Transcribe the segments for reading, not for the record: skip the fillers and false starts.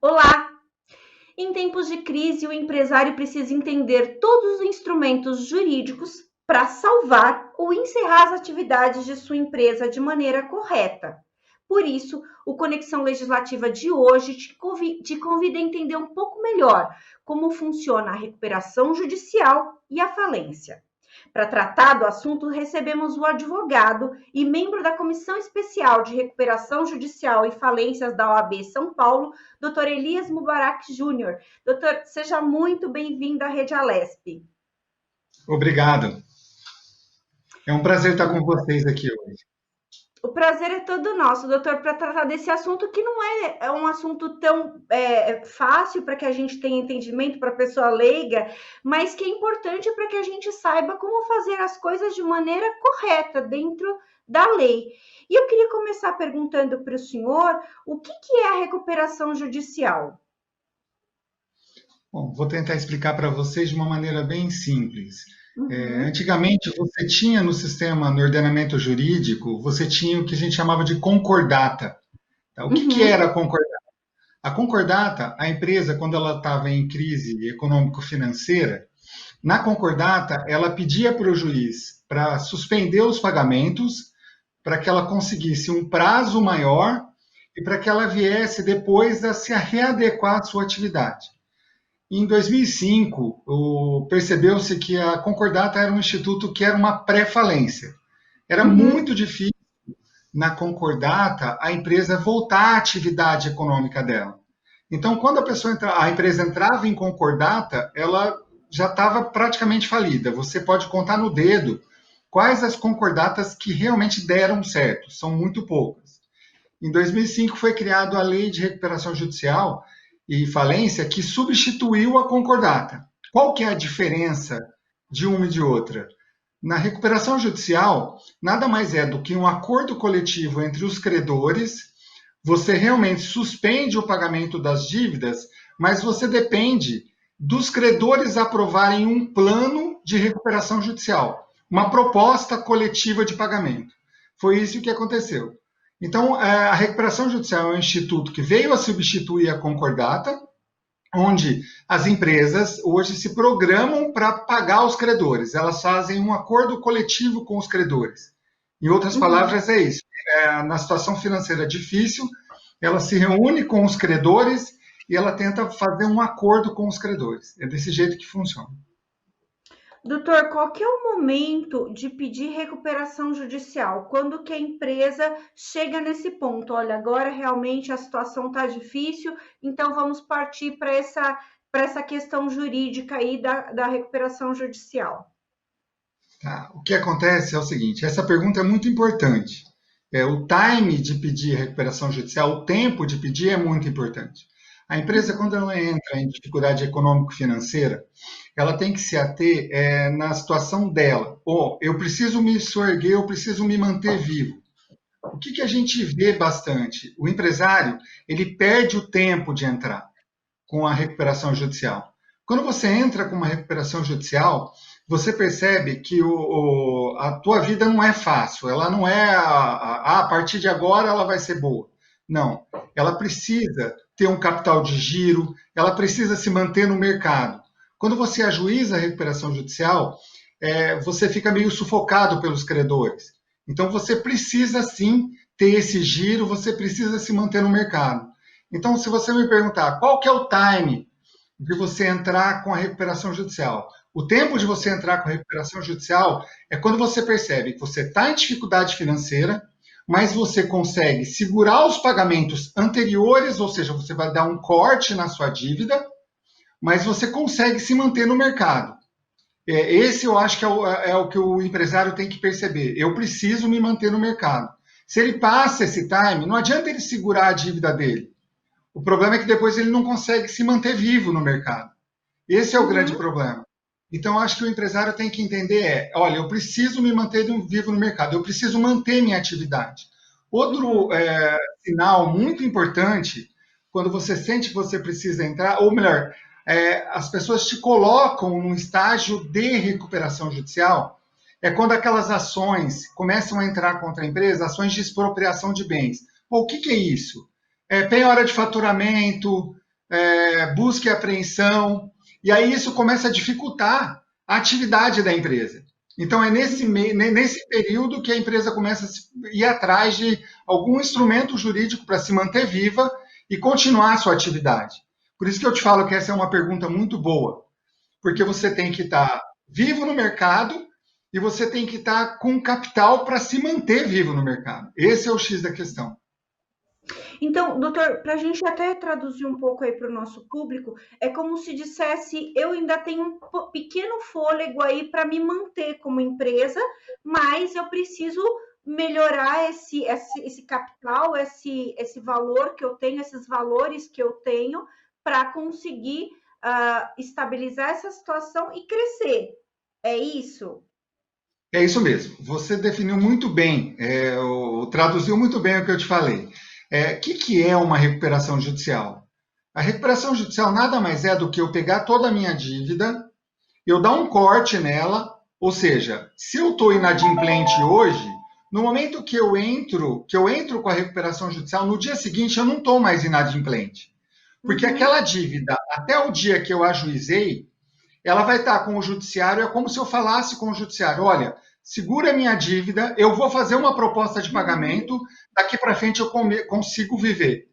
Olá! Em tempos de crise, o empresário precisa entender todos os instrumentos jurídicos para salvar ou encerrar as atividades de sua empresa de maneira correta. Por isso, o Conexão Legislativa de hoje te convida a entender um pouco melhor como funciona a recuperação judicial e a falência. Para tratar do assunto, recebemos o advogado e membro da Comissão Especial de Recuperação Judicial e Falências da OAB São Paulo, Dr. Elias Mubarak Júnior. Doutor, seja muito bem-vindo à Rede Alesp. Obrigado. É um prazer estar com vocês aqui hoje. O prazer é todo nosso, doutor, para tratar desse assunto que não é um assunto tão fácil para que a gente tenha entendimento para a pessoa leiga, mas que é importante para que a gente saiba como fazer as coisas de maneira correta dentro da lei. E eu queria começar perguntando para o senhor o que é a recuperação judicial? Bom, vou tentar explicar para vocês de uma maneira bem simples. Uhum, Antigamente, você tinha no sistema, no ordenamento jurídico, você tinha o que a gente chamava de concordata. Tá? O que era uhum, a concordata? A concordata, a empresa, quando ela estava em crise econômico-financeira, na concordata, ela pedia para o juiz para suspender os pagamentos, para que ela conseguisse um prazo maior e para que ela viesse depois a se readequar à sua atividade. Em 2005, percebeu-se que a Concordata era um instituto que era uma pré-falência. Era uhum, muito difícil, na Concordata, a empresa voltar à atividade econômica dela. Então, quando a empresa entrava em Concordata, ela já estava praticamente falida. Você pode contar no dedo quais as concordatas que realmente deram certo. São muito poucas. Em 2005 foi criada a Lei de Recuperação Judicial e Falência, que substituiu a concordata. Qual que é a diferença de uma e de outra? Na recuperação judicial, nada mais é do que um acordo coletivo entre os credores. Você realmente suspende o pagamento das dívidas, mas você depende dos credores aprovarem um plano de recuperação judicial, uma proposta coletiva de pagamento. Foi isso que aconteceu. Então, a recuperação judicial é um instituto que veio a substituir a concordata, onde as empresas hoje se programam para pagar os credores. Elas fazem um acordo coletivo com os credores. Em outras uhum. palavras, é isso. Na situação financeira difícil, ela se reúne com os credores e ela tenta fazer um acordo com os credores. É desse jeito que funciona. Doutor, qual que é o momento de pedir recuperação judicial? Quando que a empresa chega nesse ponto? Olha, agora realmente a situação está difícil, então vamos partir para essa questão jurídica aí da recuperação judicial. Tá? O que acontece é o seguinte: essa pergunta é muito importante. O time de pedir recuperação judicial, o tempo de pedir é muito importante. A empresa, quando Uhum, ela entra em dificuldade econômico-financeira, ela tem que se ater na situação dela. Eu preciso me soerguer, eu preciso me manter vivo. O que a gente vê bastante? O empresário, ele perde o tempo de entrar com a recuperação judicial. Quando você entra com uma recuperação judicial, você percebe que a tua vida não é fácil, ela não é a partir de agora ela vai ser boa. Não, ela precisa ter um capital de giro, ela precisa se manter no mercado. Quando você ajuiza a recuperação judicial, você fica meio sufocado pelos credores. Então você precisa sim ter esse giro, você precisa se manter no mercado. Então, se você me perguntar qual que é o time de você entrar com a recuperação judicial, o tempo de você entrar com a recuperação judicial é quando você percebe que você está em dificuldade financeira, mas você consegue segurar os pagamentos anteriores, ou seja, você vai dar um corte na sua dívida, mas você consegue se manter no mercado. Esse eu acho que é o que o empresário tem que perceber. Eu preciso me manter no mercado. Se ele passa esse time, não adianta ele segurar a dívida dele. O problema é que depois ele não consegue se manter vivo no mercado. Esse é o grande uhum, problema. Então, acho que o empresário tem que entender olha, eu preciso me manter vivo no mercado, eu preciso manter minha atividade. Outro uhum. sinal muito importante, quando você sente que você precisa entrar, ou melhor, as pessoas te colocam num estágio de recuperação judicial, é quando aquelas ações começam a entrar contra a empresa, ações de expropriação de bens. O que é isso? Penhora de faturamento, busca e apreensão, e aí isso começa a dificultar a atividade da empresa. Então, é nesse período que a empresa começa a ir atrás de algum instrumento jurídico para se manter viva e continuar a sua atividade. Por isso que eu te falo que essa é uma pergunta muito boa, porque você tem que estar vivo no mercado e você tem que estar com capital para se manter vivo no mercado. Esse é o X da questão. Então, doutor, para a gente até traduzir um pouco aí para o nosso público, é como se dissesse, eu ainda tenho um pequeno fôlego aí para me manter como empresa, mas eu preciso melhorar esse capital, esse valor que eu tenho, esses valores que eu tenho, para conseguir estabilizar essa situação e crescer. É isso? É isso mesmo. Você definiu muito bem, traduziu muito bem o que eu te falei. Que é uma recuperação judicial? A recuperação judicial nada mais é do que eu pegar toda a minha dívida, eu dar um corte nela, ou seja, se eu estou inadimplente hoje, no momento que eu entro com a recuperação judicial, no dia seguinte eu não estou mais inadimplente. Porque aquela dívida, até o dia que eu ajuizei, ela vai estar com o judiciário, é como se eu falasse com o judiciário, olha, segura a minha dívida, eu vou fazer uma proposta de pagamento, daqui para frente eu consigo viver.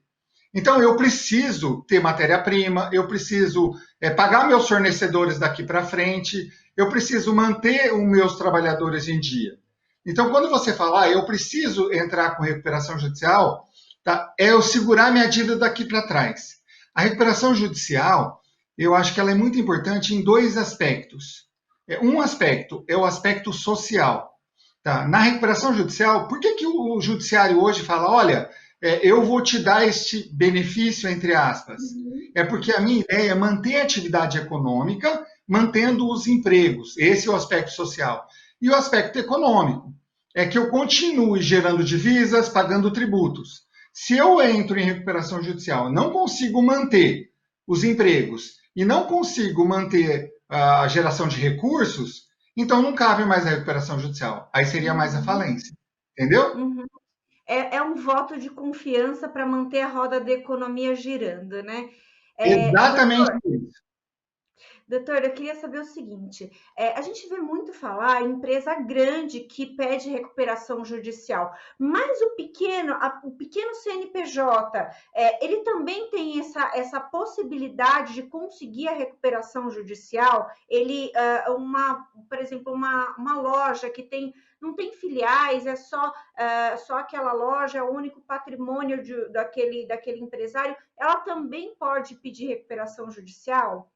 Então, eu preciso ter matéria-prima, eu preciso pagar meus fornecedores daqui para frente, eu preciso manter os meus trabalhadores em dia. Então, quando você falar, eu preciso entrar com recuperação judicial, tá? É eu segurar minha dívida daqui para trás. A recuperação judicial, eu acho que ela é muito importante em dois aspectos. Um aspecto é o aspecto social. Tá? Na recuperação judicial, por que o judiciário hoje fala, olha, eu vou te dar este benefício, entre aspas? É porque a minha ideia é manter a atividade econômica, mantendo os empregos. Esse é o aspecto social. E o aspecto econômico é que eu continue gerando divisas, pagando tributos. Se eu entro em recuperação judicial e não consigo manter os empregos e não consigo manter a geração de recursos, então não cabe mais a recuperação judicial. Aí seria mais a falência. Entendeu? É um voto de confiança para manter a roda da economia girando, né? Exatamente Doutor, isso. doutor, eu queria saber o seguinte: a gente vê muito falar em empresa grande que pede recuperação judicial, mas o pequeno CNPJ, ele também tem essa possibilidade de conseguir a recuperação judicial. Por exemplo, uma loja que não tem filiais, é só aquela loja, é o único patrimônio daquele empresário, ela também pode pedir recuperação judicial?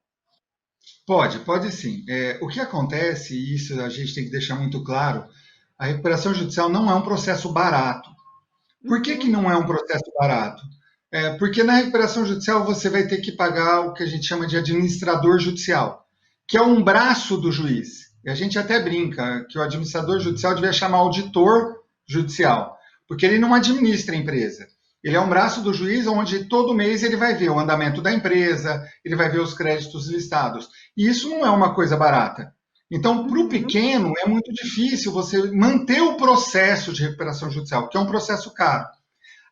Pode sim. O que acontece, e isso a gente tem que deixar muito claro, a recuperação judicial não é um processo barato. Por que não é um processo barato? Porque na recuperação judicial você vai ter que pagar o que a gente chama de administrador judicial, que é um braço do juiz. E a gente até brinca que o administrador judicial devia chamar auditor judicial, porque ele não administra a empresa. Ele é um braço do juiz onde todo mês ele vai ver o andamento da empresa, ele vai ver os créditos listados. E isso não é uma coisa barata. Então, para o pequeno, é muito difícil você manter o processo de recuperação judicial, que é um processo caro.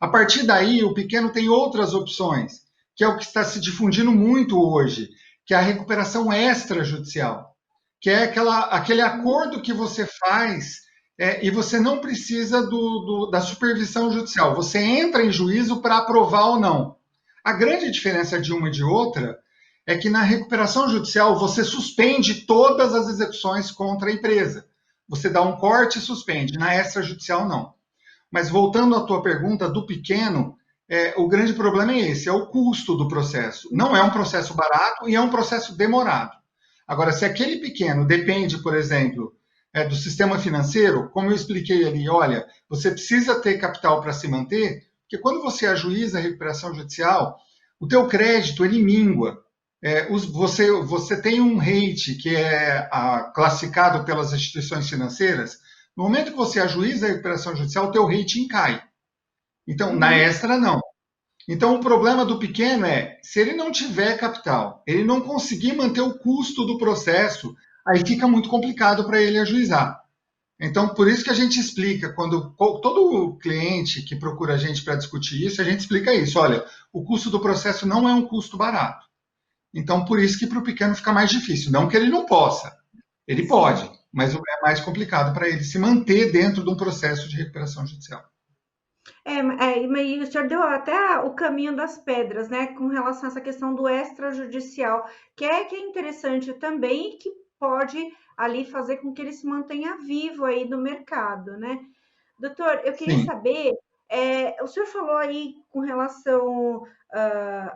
A partir daí, o pequeno tem outras opções, que é o que está se difundindo muito hoje, que é a recuperação extrajudicial, que é aquele acordo que você faz e você não precisa da supervisão judicial. Você entra em juízo para aprovar ou não. A grande diferença de uma e de outra é que na recuperação judicial você suspende todas as execuções contra a empresa. Você dá um corte e suspende. Na extrajudicial, não. Mas voltando à tua pergunta do pequeno, o grande problema é esse, é o custo do processo. Não é um processo barato e é um processo demorado. Agora, se aquele pequeno depende, por exemplo, do sistema financeiro, como eu expliquei ali, olha, você precisa ter capital para se manter, porque quando você ajuiza a recuperação judicial, o teu crédito ele mingua. Você tem um rate que é classificado pelas instituições financeiras. No momento que você ajuiza a recuperação judicial, o teu rating cai. Então, na extra, não. Então, o problema do pequeno é, se ele não tiver capital, ele não conseguir manter o custo do processo, aí fica muito complicado para ele ajuizar. Então, por isso que a gente explica, quando todo cliente que procura a gente para discutir isso, a gente explica isso. Olha, o custo do processo não é um custo barato. Então, por isso que para o pequeno fica mais difícil. Não que ele não possa, ele Sim. pode, mas é mais complicado para ele se manter dentro de um processo de recuperação judicial. Mas o senhor deu até o caminho das pedras, né, com relação a essa questão do extrajudicial, que é interessante também e que pode ali fazer com que ele se mantenha vivo aí no mercado, né? Doutor, eu queria Sim, saber, o senhor falou aí com relação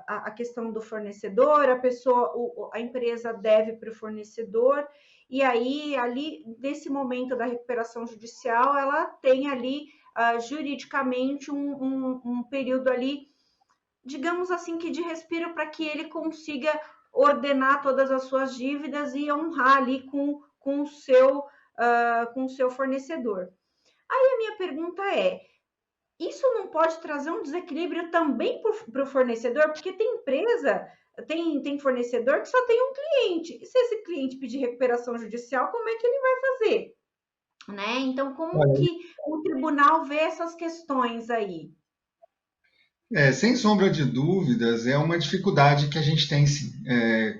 à questão do fornecedor, a pessoa, a empresa deve para o fornecedor, e aí ali nesse momento da recuperação judicial, ela tem ali juridicamente um período ali, digamos assim, que de respiro para que ele consiga ordenar todas as suas dívidas e honrar ali com o seu fornecedor. Aí a minha pergunta é: isso não pode trazer um desequilíbrio também para o fornecedor? Porque tem empresa, tem fornecedor que só tem um cliente. E se esse cliente pedir recuperação judicial, como é que ele vai fazer? Né? Então, como olha, que o tribunal vê essas questões aí? sem sombra de dúvidas, é uma dificuldade que a gente tem, sim.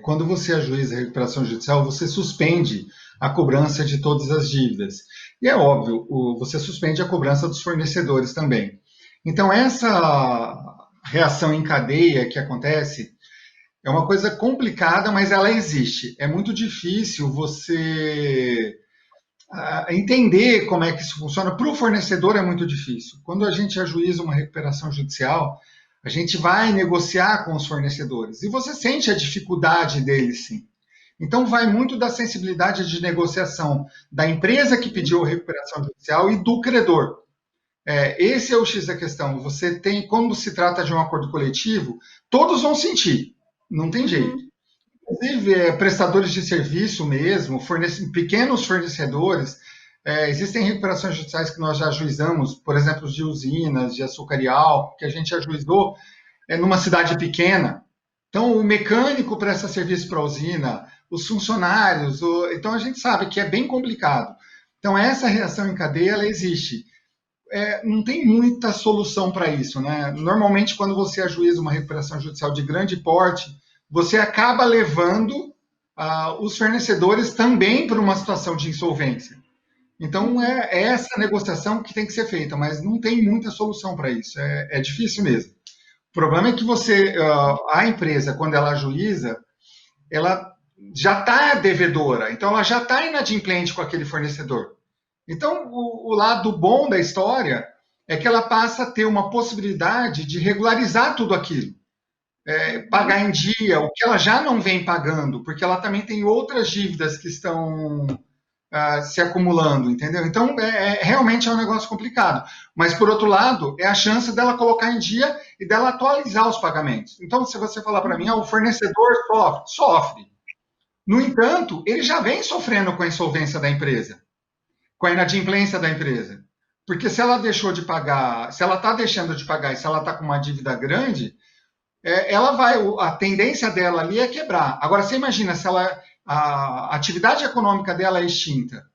Quando você ajuiza a recuperação judicial, você suspende a cobrança de todas as dívidas. E é óbvio, você suspende a cobrança dos fornecedores também. Então, essa reação em cadeia que acontece é uma coisa complicada, mas ela existe. É muito difícil você entender como é que isso funciona. Para o fornecedor é muito difícil. Quando a gente ajuiza uma recuperação judicial, a gente vai negociar com os fornecedores e você sente a dificuldade deles, sim. Então, vai muito da sensibilidade de negociação da empresa que pediu a recuperação judicial e do credor. Esse é o X da questão. Você tem, como se trata de um acordo coletivo, todos vão sentir, não tem jeito. Uhum, Inclusive, prestadores de serviço mesmo, pequenos fornecedores, existem recuperações judiciais que nós já ajuizamos, por exemplo, de usinas, de açúcar e álcool, que a gente ajuizou numa cidade pequena. Então, o mecânico presta serviço para a usina, os funcionários, então a gente sabe que é bem complicado. Então, essa reação em cadeia, ela existe. Não tem muita solução para isso, né? Normalmente, quando você ajuiza uma recuperação judicial de grande porte, você acaba levando os fornecedores também para uma situação de insolvência. Então, uhum. é essa negociação que tem que ser feita, mas não tem muita solução para isso. É difícil mesmo. O problema é que a empresa, quando ela ajuiza, ela já está devedora, então ela já está inadimplente com aquele fornecedor. Então, o lado bom da história é que ela passa a ter uma possibilidade de regularizar tudo aquilo, pagar Uhum. em dia, o que ela já não vem pagando, porque ela também tem outras dívidas que estão se acumulando, entendeu? Então, realmente é um negócio complicado. Mas, por outro lado, é a chance dela colocar em dia e dela atualizar os pagamentos. Então, se você falar para mim, o fornecedor sofre, sofre. No entanto, ele já vem sofrendo com a insolvência da empresa, com a inadimplência da empresa. Porque se ela deixou de pagar, se ela está deixando de pagar e se ela está com uma dívida grande, ela vai, a tendência dela ali é quebrar. Agora, você imagina se a atividade econômica dela é extinta,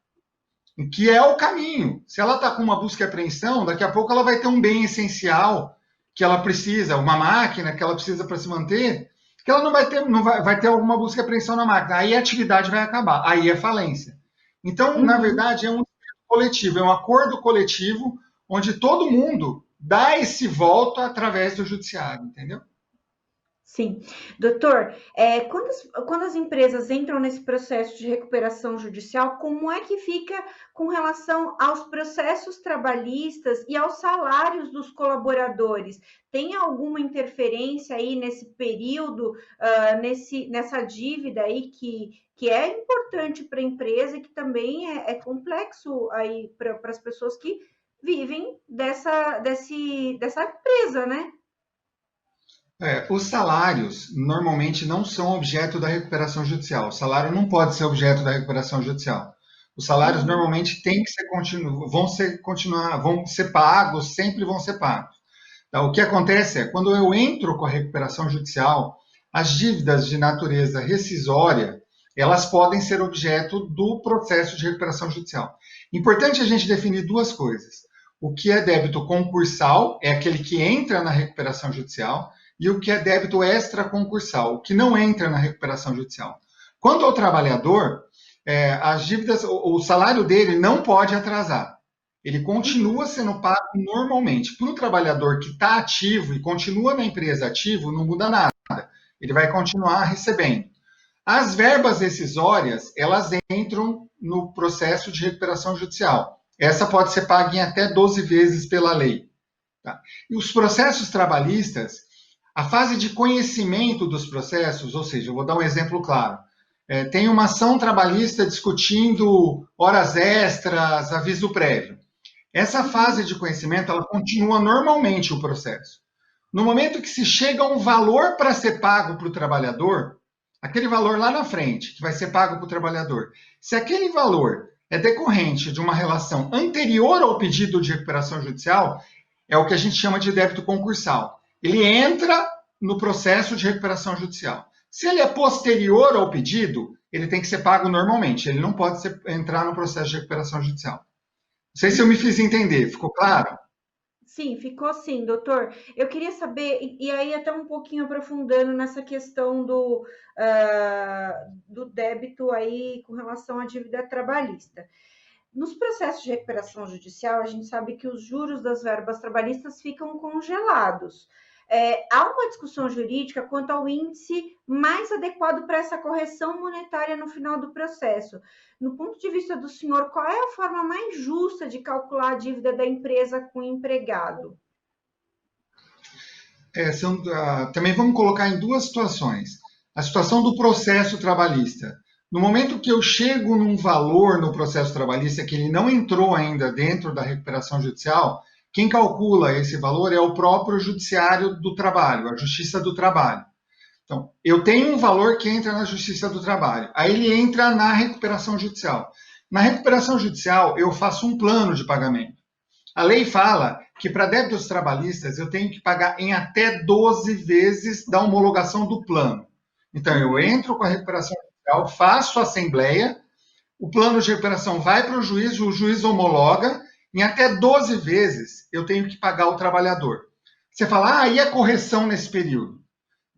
que é o caminho. Se ela está com uma busca e apreensão, daqui a pouco ela vai ter um bem essencial que ela precisa, uma máquina que ela precisa para se manter, que ela não vai ter, não vai ter alguma busca e apreensão na máquina. Aí a atividade vai acabar, aí é falência. Então, na Uhum. verdade, é um coletivo, é um acordo coletivo onde todo mundo dá esse voto através do judiciário, entendeu? Sim. Doutor, quando as empresas entram nesse processo de recuperação judicial, como é que fica com relação aos processos trabalhistas e aos salários dos colaboradores? Tem alguma interferência aí nesse período, nessa dívida aí que é importante para a empresa e que também é complexo aí para as pessoas que vivem dessa empresa, né? Os salários normalmente não são objeto da recuperação judicial. O salário não pode ser objeto da recuperação judicial. Os salários Uhum, normalmente têm que ser vão ser pagos, sempre vão ser pagos. Então, o que acontece é quando eu entro com a recuperação judicial, as dívidas de natureza rescisória elas podem ser objeto do processo de recuperação judicial. Importante a gente definir duas coisas. O que é débito concursal, é aquele que entra na recuperação judicial, e o que é débito extraconcursal, o que não entra na recuperação judicial. Quanto ao trabalhador, as dívidas, o salário dele não pode atrasar. Ele continua sendo pago normalmente. Para o trabalhador que está ativo e continua na empresa ativo, não muda nada. Ele vai continuar recebendo. As verbas rescisórias, elas entram no processo de recuperação judicial. Essa pode ser paga em até 12 vezes pela lei. Tá? E os processos trabalhistas, a fase de conhecimento dos processos, ou seja, eu vou dar um exemplo claro. Tem uma ação trabalhista discutindo horas extras, aviso prévio. Essa fase de conhecimento, ela continua normalmente o processo. No momento que se chega a um valor para ser pago para o trabalhador, aquele valor lá na frente, que vai ser pago para o trabalhador, se aquele valor é decorrente de uma relação anterior ao pedido de recuperação judicial, é o que a gente chama de débito concursal. Ele entra no processo de recuperação judicial. Se ele é posterior ao pedido, ele tem que ser pago normalmente. Ele não pode entrar no processo de recuperação judicial. Não sei se eu me fiz entender. Ficou claro? Sim, ficou sim, doutor. Eu queria saber, e aí até um pouquinho aprofundando nessa questão do débito aí com relação à dívida trabalhista. Nos processos de recuperação judicial, a gente sabe que os juros das verbas trabalhistas ficam congelados. Há uma discussão jurídica quanto ao índice mais adequado para essa correção monetária no final do processo. No ponto de vista do senhor, qual é a forma mais justa de calcular a dívida da empresa com o empregado? Também vamos colocar em duas situações. A situação do processo trabalhista. No momento que eu chego num valor no processo trabalhista que ele não entrou ainda dentro da recuperação judicial, quem calcula esse valor é o próprio judiciário do trabalho, a Justiça do Trabalho. Então, eu tenho um valor que entra na Justiça do Trabalho, aí ele entra na recuperação judicial. Na recuperação judicial, eu faço um plano de pagamento. A lei fala que para débitos trabalhistas eu tenho que pagar em até 12 vezes da homologação do plano. Então, eu entro com a recuperação judicial, faço a assembleia, o plano de recuperação vai para o juiz homologa, em até 12 vezes eu tenho que pagar o trabalhador. Você fala, e a correção nesse período?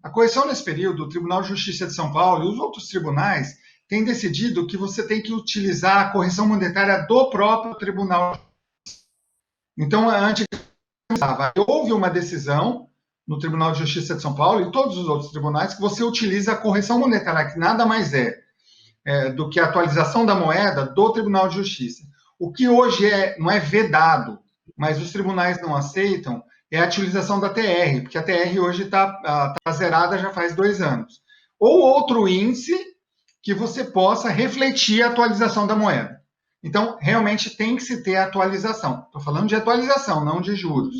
A correção nesse período, o Tribunal de Justiça de São Paulo e os outros tribunais têm decidido que você tem que utilizar a correção monetária do próprio tribunal. Então, antes houve uma decisão no Tribunal de Justiça de São Paulo e todos os outros tribunais que você utiliza a correção monetária, que nada mais do que a atualização da moeda do Tribunal de Justiça. O que hoje não é vedado, mas os tribunais não aceitam, é a utilização da TR, porque a TR hoje está zerada já faz 2 anos. Ou outro índice que você possa refletir a atualização da moeda. Então, realmente tem que se ter atualização. Estou falando de atualização, não de juros.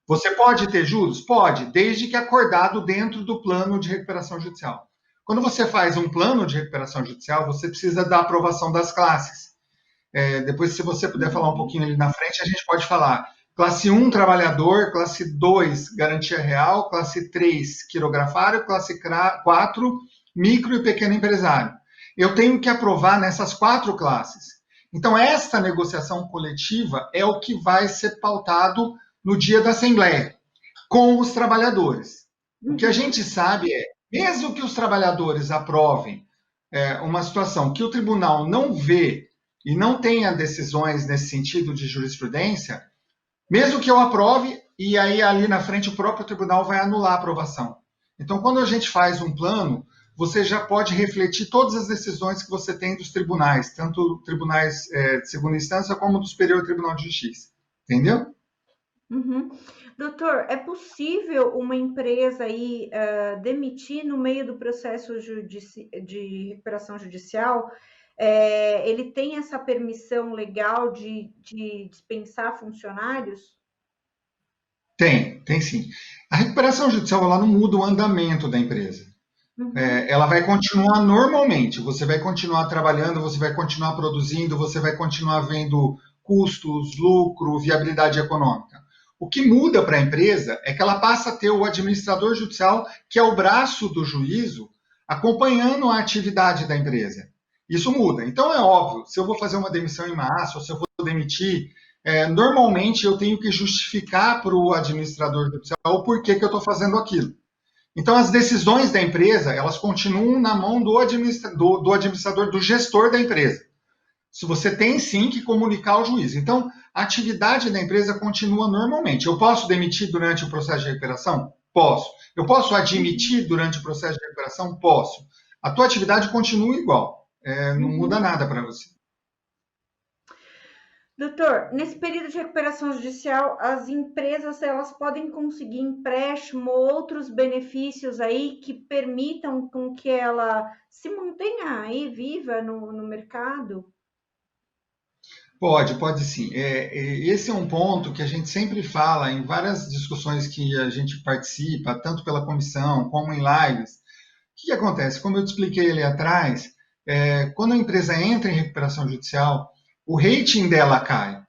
Você pode ter juros? Pode, desde que acordado dentro do plano de recuperação judicial. Quando você faz um plano de recuperação judicial, você precisa da aprovação das classes. Depois, se você puder falar um pouquinho ali na frente, a gente pode falar classe 1, trabalhador, classe 2, garantia real, classe 3, quirografário, classe 4, micro e pequeno empresário. Eu tenho que aprovar nessas 4 classes. Então, esta negociação coletiva é o que vai ser pautado no dia da Assembleia, com os trabalhadores. O que a gente sabe mesmo que os trabalhadores aprovem uma situação que o tribunal não vê e não tenha decisões nesse sentido de jurisprudência, mesmo que eu aprove, e aí ali na frente o próprio tribunal vai anular a aprovação. Então, quando a gente faz um plano, você já pode refletir todas as decisões que você tem dos tribunais, tanto tribunais de segunda instância como do Superior Tribunal de Justiça. Entendeu? Uhum. Doutor, é possível uma empresa aí demitir no meio do processo de recuperação judicial? Ele tem essa permissão legal de dispensar funcionários? Tem sim. A recuperação judicial ela não muda o andamento da empresa. Ela vai continuar normalmente. Você vai continuar trabalhando, você vai continuar produzindo, você vai continuar vendo custos, lucro, viabilidade econômica. O que muda para a empresa é que ela passa a ter o administrador judicial, que é o braço do juízo, acompanhando a atividade da empresa. Isso muda. Então, é óbvio, se eu vou fazer uma demissão em massa, ou se eu vou demitir, normalmente eu tenho que justificar para o administrador judicial o porquê que eu estou fazendo aquilo. Então, as decisões da empresa, elas continuam na mão do administrador, do gestor da empresa. Se você tem sim que comunicar ao juiz. Então, a atividade da empresa continua normalmente. Eu posso demitir durante o processo de recuperação? Posso. Eu posso admitir durante o processo de recuperação? Posso. A tua atividade continua igual. Não muda nada para você. Doutor, nesse período de recuperação judicial, as empresas elas podem conseguir empréstimo ou outros benefícios aí que permitam com que ela se mantenha aí viva no mercado? Pode sim. Esse é um ponto que a gente sempre fala em várias discussões que a gente participa, tanto pela comissão como em lives. O que acontece? Como eu te expliquei ali atrás, quando a empresa entra em recuperação judicial, o rating dela cai.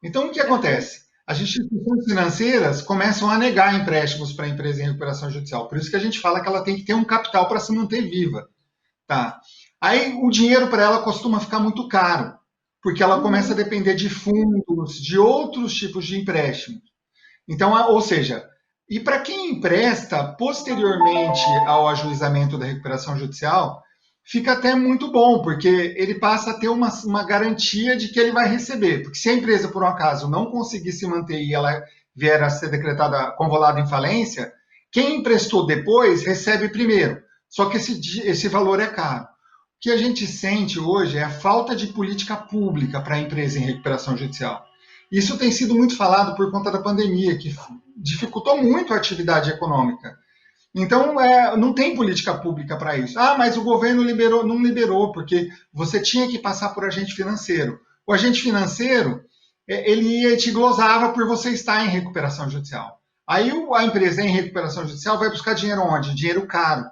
Então, o que acontece? As instituições financeiras começam a negar empréstimos para a empresa em recuperação judicial. Por isso que a gente fala que ela tem que ter um capital para se manter viva. Tá? Aí o dinheiro para ela costuma ficar muito caro, porque ela começa a depender de fundos, de outros tipos de empréstimos. Então, ou seja, e para quem empresta posteriormente ao ajuizamento da recuperação judicial, fica até muito bom, porque ele passa a ter uma garantia de que ele vai receber. Porque se a empresa, por um acaso, não conseguir se manter e ela vier a ser decretada, convolada em falência, quem emprestou depois recebe primeiro. Só que esse valor é caro. O que a gente sente hoje é a falta de política pública para a empresa em recuperação judicial. Isso tem sido muito falado por conta da pandemia, que dificultou muito a atividade econômica. Então, não tem política pública para isso. Ah, mas o governo não liberou, porque você tinha que passar por agente financeiro. O agente financeiro, ele te glosava por você estar em recuperação judicial. Aí a empresa em recuperação judicial vai buscar dinheiro onde? Dinheiro caro.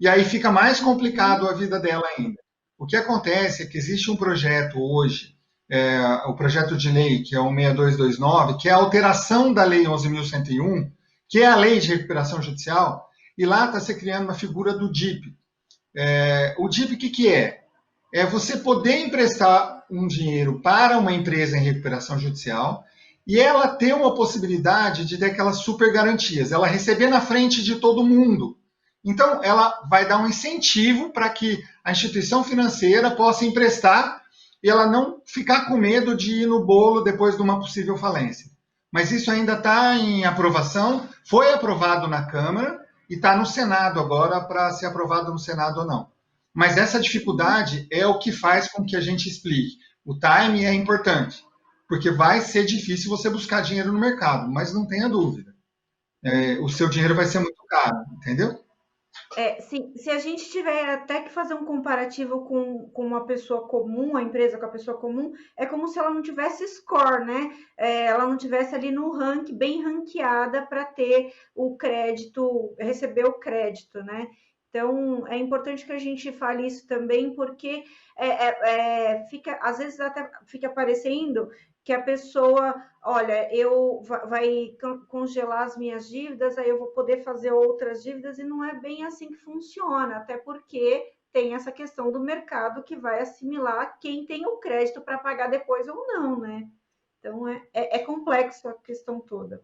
E aí fica mais complicado a vida dela ainda. O que acontece é que existe um projeto hoje, o projeto de lei, que é o 6229, que é a alteração da Lei 11.101, que é a Lei de Recuperação Judicial, e lá está se criando uma figura do DIP. O DIP, o que é? É você poder emprestar um dinheiro para uma empresa em recuperação judicial e ela ter uma possibilidade de ter aquelas super garantias, ela receber na frente de todo mundo. Então, ela vai dar um incentivo para que a instituição financeira possa emprestar e ela não ficar com medo de ir no bolo depois de uma possível falência. Mas isso ainda está em aprovação, foi aprovado na Câmara e está no Senado agora para ser aprovado no Senado ou não. Mas essa dificuldade é o que faz com que a gente explique. O time é importante, porque vai ser difícil você buscar dinheiro no mercado, mas não tenha dúvida. O seu dinheiro vai ser muito caro, entendeu? Sim, se a gente tiver até que fazer um comparativo com uma pessoa comum, a empresa com a pessoa comum, é como se ela não tivesse score, né? Ela não tivesse ali no ranking, bem ranqueada para ter o crédito, receber o crédito, né? Então, é importante que a gente fale isso também, porque fica, às vezes até fica parecendo que a pessoa, olha, vai congelar as minhas dívidas, aí eu vou poder fazer outras dívidas, e não é bem assim que funciona, até porque tem essa questão do mercado que vai assimilar quem tem o crédito para pagar depois ou não, né? Então é complexo a questão toda.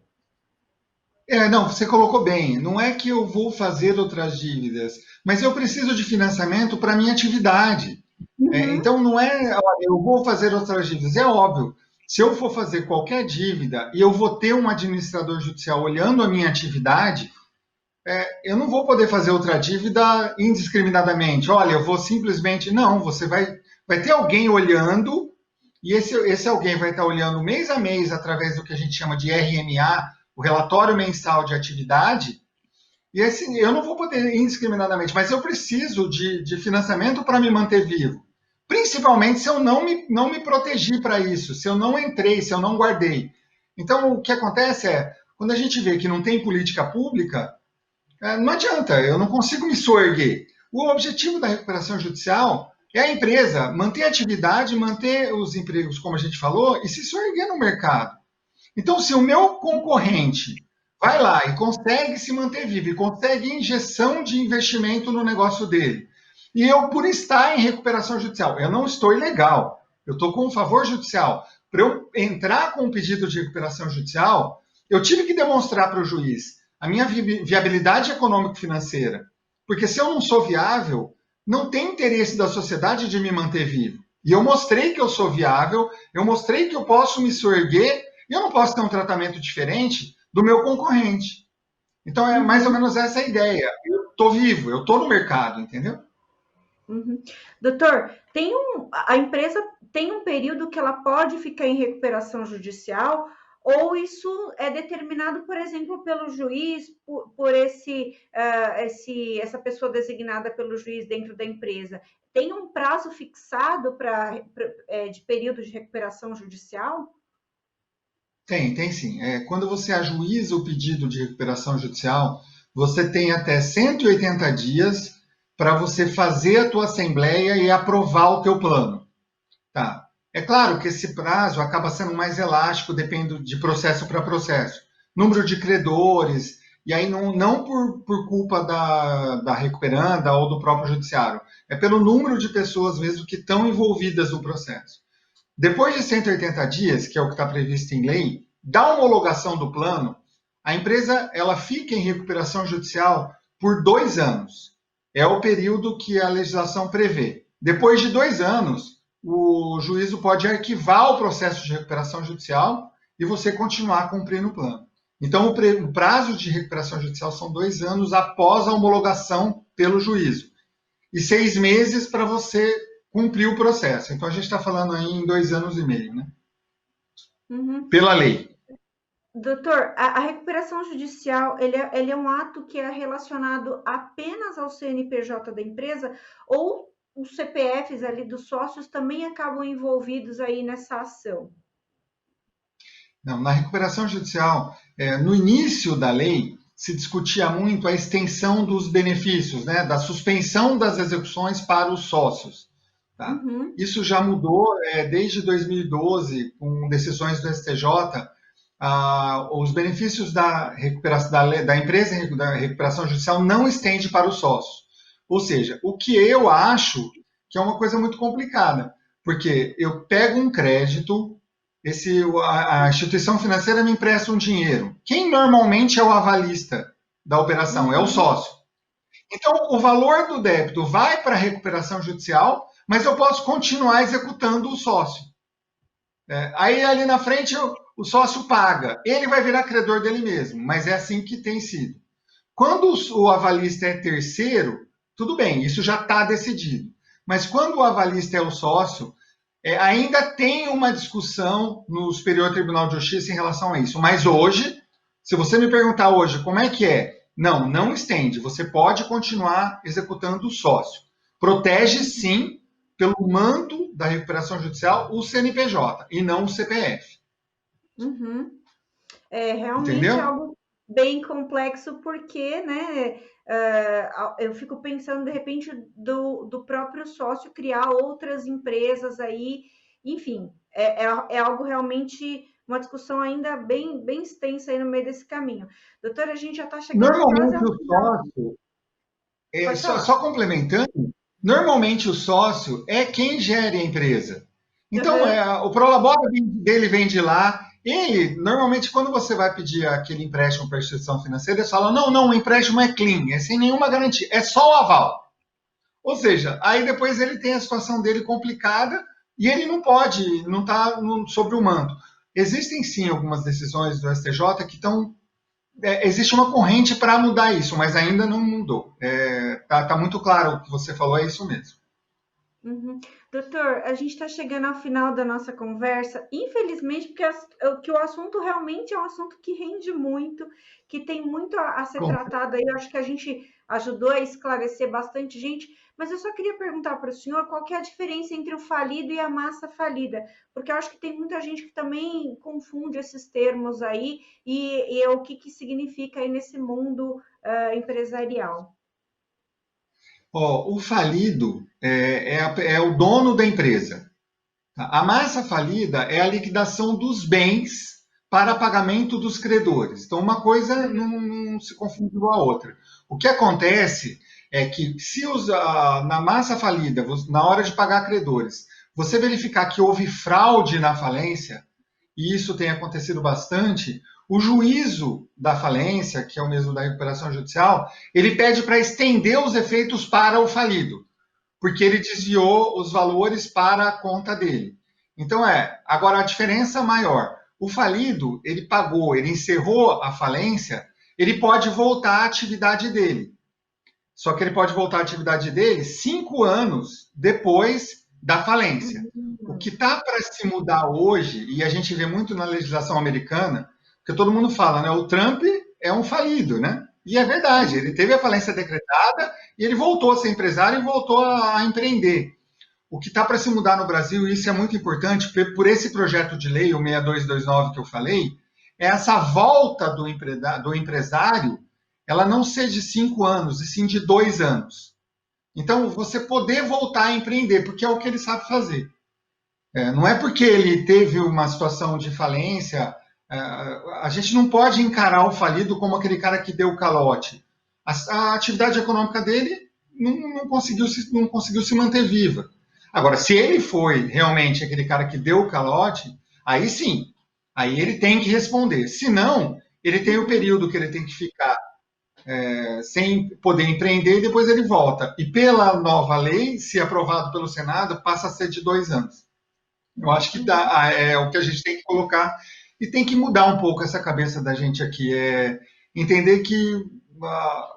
Não, você colocou bem. Não é que eu vou fazer outras dívidas, mas eu preciso de financiamento para minha atividade. Então, não é, olha, eu vou fazer outras dívidas. É óbvio, se eu for fazer qualquer dívida e eu vou ter um administrador judicial olhando a minha atividade, eu não vou poder fazer outra dívida indiscriminadamente. Olha, eu vou simplesmente. Não, você vai ter alguém olhando, e esse alguém vai estar olhando mês a mês através do que a gente chama de RMA, o relatório mensal de atividade, e eu não vou poder indiscriminadamente, mas eu preciso de financiamento para me manter vivo. Principalmente se eu não me protegi para isso, se eu não entrei, se eu não guardei. Então, o que acontece é, quando a gente vê que não tem política pública, não adianta, eu não consigo me soerguer. O objetivo da recuperação judicial é a empresa manter a atividade, manter os empregos, como a gente falou, e se soerguer no mercado. Então, se o meu concorrente vai lá e consegue se manter vivo, e consegue injeção de investimento no negócio dele. E eu, por estar em recuperação judicial, eu não estou ilegal, eu estou com um favor judicial. Para eu entrar com um pedido de recuperação judicial, eu tive que demonstrar para o juiz a minha viabilidade econômico-financeira. Porque se eu não sou viável, não tem interesse da sociedade de me manter vivo. E eu mostrei que eu sou viável, eu mostrei que eu posso me soerguer, e eu não posso ter um tratamento diferente do meu concorrente. Então é mais ou menos essa a ideia. Eu estou vivo, eu estou no mercado, entendeu? Uhum. Doutor, a empresa tem um período que ela pode ficar em recuperação judicial, ou isso é determinado, por exemplo, pelo juiz, por essa pessoa designada pelo juiz dentro da empresa? Tem um prazo fixado de período de recuperação judicial? Tem sim. Quando você ajuiza o pedido de recuperação judicial, você tem até 180 dias para você fazer a tua assembleia e aprovar o teu plano. Tá. É claro que esse prazo acaba sendo mais elástico, depende de processo para processo. Número de credores, e aí não por culpa da recuperanda ou do próprio judiciário, é pelo número de pessoas mesmo que estão envolvidas no processo. Depois de 180 dias, que é o que está previsto em lei, da homologação do plano, a empresa ela fica em recuperação judicial por 2 anos. É o período que a legislação prevê. Depois de 2 anos, o juízo pode arquivar o processo de recuperação judicial e você continuar cumprindo o plano. Então, o prazo de recuperação judicial são 2 anos após a homologação pelo juízo. E 6 meses para você cumprir o processo. Então, a gente está falando aí em 2 anos e meio, né? Uhum. Pela lei. Doutor, a recuperação judicial, ele é um ato que é relacionado apenas ao CNPJ da empresa, ou os CPFs ali dos sócios também acabam envolvidos aí nessa ação? Não, na recuperação judicial, no início da lei, se discutia muito a extensão dos benefícios, né, da suspensão das execuções para os sócios. Tá? Uhum, Isso já mudou desde 2012, com decisões do STJ. Os benefícios da recuperação da empresa da recuperação judicial não estende para os sócios. Ou seja, o que eu acho que é uma coisa muito complicada, porque eu pego um crédito, a instituição financeira me empresta um dinheiro. Quem normalmente é o avalista da operação? É o uhum, sócio. Então, o valor do débito vai para a recuperação judicial, mas eu posso continuar executando o sócio. Aí, ali na frente, o sócio paga. Ele vai virar credor dele mesmo, mas é assim que tem sido. Quando o avalista é terceiro, tudo bem, isso já está decidido. Mas quando o avalista é o sócio, ainda tem uma discussão no Superior Tribunal de Justiça em relação a isso. Mas hoje, se você me perguntar hoje como é que é, não estende. Você pode continuar executando o sócio. Protege, sim, pelo manto da recuperação judicial, o CNPJ e não o CPF. uhum. É realmente Entendeu? algo bem complexo, porque, né, eu fico pensando, de repente, do próprio sócio criar outras empresas aí, enfim, é algo realmente, uma discussão ainda bem extensa aí no meio desse caminho. Doutora, a gente já está chegando quase Normalmente ao o final. sócio, Pode só falar. complementando, normalmente o sócio é quem gere a empresa. Então, Uhum, o prolabore dele vem de lá. Ele, normalmente, quando você vai pedir aquele empréstimo para a instituição financeira, eles falam: não, o empréstimo é clean, é sem nenhuma garantia, é só o aval. Ou seja, aí depois ele tem a situação dele complicada e ele não pode, não está sobre o manto. Existem sim algumas decisões do STJ que estão. Existe uma corrente para mudar isso, mas ainda não mudou. Tá muito claro o que você falou, é isso mesmo. uhum. Doutor, a gente está chegando ao final da nossa conversa, infelizmente, porque que o assunto realmente é um assunto que rende muito, que tem muito a ser Com tratado aí. Eu acho que a gente ajudou a esclarecer bastante gente, mas eu só queria perguntar para o senhor qual que é a diferença entre o falido e a massa falida, porque eu acho que tem muita gente que também confunde esses termos aí e o que significa aí nesse mundo empresarial. o falido é o dono da empresa. Tá? A massa falida é a liquidação dos bens para pagamento dos credores. Então, uma coisa não se confunde com a outra. O que acontece é que, se na massa falida, na hora de pagar credores, você verificar que houve fraude na falência, e isso tem acontecido bastante, o juízo da falência, que é o mesmo da recuperação judicial, ele pede para estender os efeitos para o falido, porque ele desviou os valores para a conta dele. Então, agora a diferença maior, o falido, ele pagou, ele encerrou a falência, ele pode voltar à atividade dele. Só que ele pode voltar à atividade dele 5 anos depois da falência. O que está para se mudar hoje, e a gente vê muito na legislação americana, porque todo mundo fala, né? O Trump é um falido, né? E é verdade, ele teve a falência decretada e ele voltou a ser empresário e voltou a empreender. O que está para se mudar no Brasil, e isso é muito importante, por esse projeto de lei, o 6229 que eu falei, é essa volta do empresário, ela não ser de 5 anos, e sim de 2 anos. Então, você poder voltar a empreender, porque é o que ele sabe fazer. Não é porque ele teve uma situação de falência, a gente não pode encarar o falido como aquele cara que deu calote. A atividade econômica dele não conseguiu se manter viva. Agora, se ele foi realmente aquele cara que deu o calote, aí sim, aí ele tem que responder. Se não, ele tem o período que ele tem que ficar sem poder empreender e depois ele volta. E pela nova lei, se aprovado pelo Senado, passa a ser de 2 anos. Eu acho que é o que a gente tem que colocar e tem que mudar um pouco essa cabeça da gente aqui. Entender que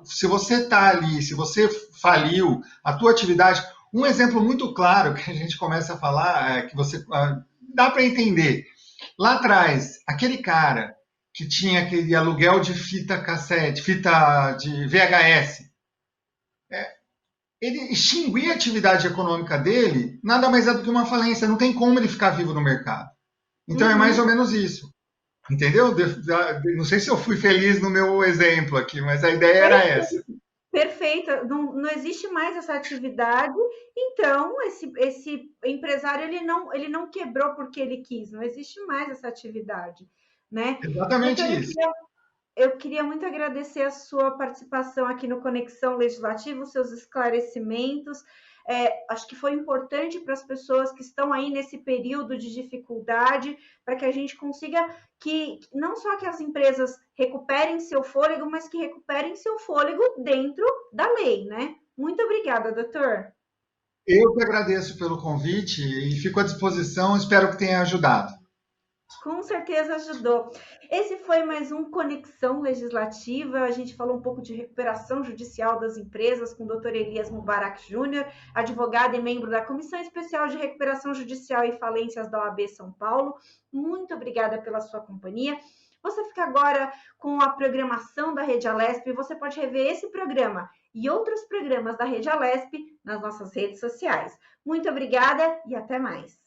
se você está ali, se você faliu a tua atividade, um exemplo muito claro que a gente começa a falar, que você dá para entender. Lá atrás, aquele cara que tinha aquele aluguel de fita cassete, fita de VHS, ele extinguir a atividade econômica dele, nada mais é do que uma falência. Não tem como ele ficar vivo no mercado. Então é mais ou menos isso. Entendeu? Não sei se eu fui feliz no meu exemplo aqui, mas a ideia era essa. Perfeito, não existe mais essa atividade, então esse empresário ele não quebrou porque ele quis, não existe mais essa atividade, né? Exatamente Doutor, isso. eu queria muito agradecer a sua participação aqui no Conexão Legislativa, os seus esclarecimentos. Acho que foi importante para as pessoas que estão aí nesse período de dificuldade, para que a gente consiga que não só que as empresas recuperem seu fôlego, mas que recuperem seu fôlego dentro da lei, né? Muito obrigada, doutor. Eu que agradeço pelo convite e fico à disposição, espero que tenha ajudado. Com certeza ajudou. Esse foi mais um Conexão Legislativa. A gente falou um pouco de recuperação judicial das empresas com o Dr. Elias Mubarak Júnior, advogado e membro da Comissão Especial de Recuperação Judicial e Falências da OAB São Paulo. Muito obrigada pela sua companhia. Você fica agora com a programação da Rede Alesp. Você pode rever esse programa e outros programas da Rede Alesp nas nossas redes sociais. Muito obrigada e até mais.